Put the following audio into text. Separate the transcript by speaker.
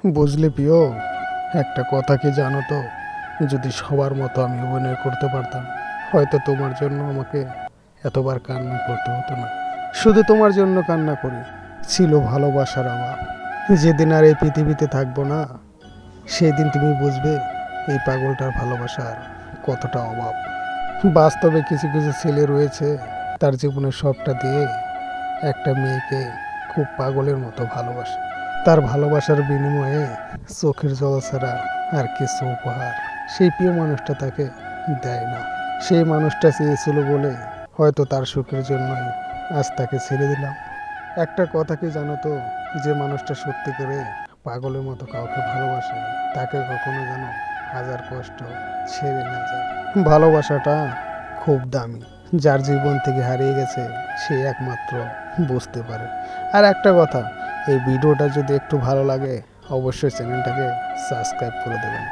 Speaker 1: বুঝলে প্রিয়, একটা কথা কি জানো তো, যদি সবার মতো আমি অভিনয় করতে পারতাম, হয়তো তোমার জন্য আমাকে এতবার কান্না করতে হতো না। শুধু তোমার জন্য কান্না করি, ছিল ভালোবাসার অভাব। যেদিন আর এই পৃথিবীতে থাকবো না, সেই দিন তুমি বুঝবে এই পাগলটার ভালোবাসার কতটা অভাব। বাস্তবে কিছু কিছু ছেলে রয়েছে, তার জীবনের সবটা দিয়ে একটা মেয়েকে খুব পাগলের মতো ভালোবাসে। তার ভালোবাসার বিনিময়ে চোখের জল ছাড়া আর কিছু উপহার সেই প্রিয় মানুষটা তাকে দেয় না। সেই মানুষটা চেয়েছিল বলে হয়তো তার সুখের জন্যই আজ তাকে ছেড়ে দিলাম। একটা কথা কি জানো তো, যে মানুষটা সত্যি করে পাগলের মতো কাউকে ভালোবাসে, তাকে কখনো যেন হাজার কষ্ট ছেড়ে না যায়। ভালোবাসাটা খুব দামি, যার জীবন থেকে হারিয়ে গেছে সে একমাত্র বুঝতে পারে। আর একটা কথা, এই ভিডিওটা যদি একটু ভালো লাগে অবশ্যই চ্যানেলটাকে সাবস্ক্রাইব করে দেবেন।